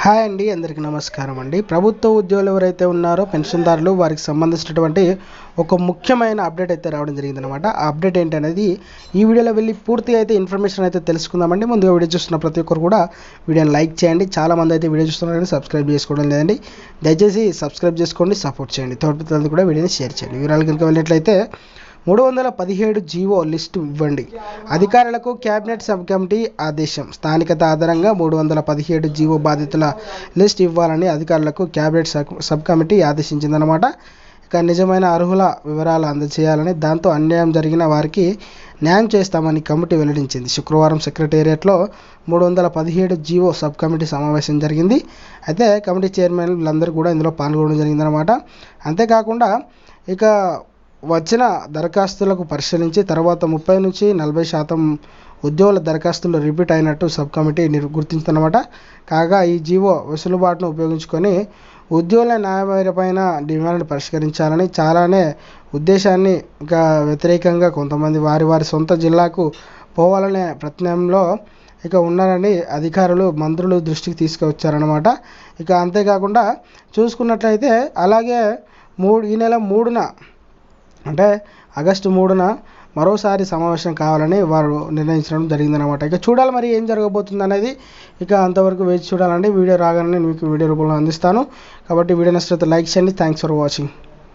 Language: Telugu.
హాయ్ అండి, అందరికీ నమస్కారం అండి. ప్రభుత్వ ఉద్యోగులు ఎవరైతే ఉన్నారో పెన్షన్దారులు వారికి సంబంధించినటువంటి ఒక ముఖ్యమైన అప్డేట్ అయితే రావడం జరిగిందనమాట. ఆ అప్డేట్ ఏంటనేది ఈ వీడియోలో వెళ్ళి పూర్తిగా అయితే ఇన్ఫర్మేషన్ అయితే తెలుసుకుందామండి. ముందుగా వీడియో చూస్తున్న ప్రతి ఒక్కరు కూడా వీడియోని లైక్ చేయండి. చాలామంది అయితే వీడియో చూస్తున్నారు కానీ సబ్స్క్రైబ్ చేసుకోవడం లేదండి. దయచేసి సబ్స్క్రైబ్ చేసుకోండి, సపోర్ట్ చేయండి. తోటి కూడా వీడియోని షేర్ చేయండి. వివరాలు కనుక వెళ్ళినట్లయితే 317 జీవో లిస్టు ఇవ్వండి. అధికారులకు క్యాబినెట్ సబ్ కమిటీ ఆదేశం. స్థానికత ఆధారంగా 317 జీవో బాధితుల లిస్ట్ ఇవ్వాలని అధికారులకు క్యాబినెట్ సబ్ కమిటీ ఆదేశించిందనమాట. ఇక నిజమైన అర్హుల వివరాలు అందజేయాలని, దాంతో అన్యాయం జరిగిన వారికి న్యాయం చేస్తామని కమిటీ వెల్లడించింది. శుక్రవారం సెక్రటేరియట్లో 317 జీవో సబ్ కమిటీ సమావేశం జరిగింది. అయితే కమిటీ చైర్మన్ వీళ్ళందరూ కూడా ఇందులో పాల్గొనడం జరిగిందనమాట. అంతేకాకుండా ఇక వచ్చిన దరఖాస్తులకు పరిశీలించి తర్వాత 30 నుంచి 40% ఉద్యోగుల దరఖాస్తులు రిపీట్ అయినట్టు సబ్ కమిటీ గుర్తించిందన్నమాట. కాగా ఈ జీవో వెసులుబాటును ఉపయోగించుకొని ఉద్యోగుల న్యాయపరమైన డిమాండ్ను పరిష్కరించాలని, చాలానే ఉద్దేశాన్ని ఇంకా వ్యతిరేకంగా కొంతమంది వారి సొంత జిల్లాకు పోవాలనే ప్రయత్నంలో ఇక ఉన్నారని అధికారులు మంత్రులు దృష్టికి తీసుకువచ్చారనమాట. ఇక అంతేకాకుండా చూసుకున్నట్లయితే అలాగే ఈ నెల 3న అంటే ఆగస్టు 3న మరోసారి సమావేశం కావాలని వారు నిర్ణయించడం జరిగిందనమాట. ఇక చూడాలి మరి ఏం జరగబోతుంది అనేది. ఇక అంతవరకు వేచి చూడాలండి. వీడియో రాగానే మీకు వీడియో రూపంలో అందిస్తాను. కాబట్టి వీడియో నచ్చితే లైక్ చేయండి. Thanks for watching.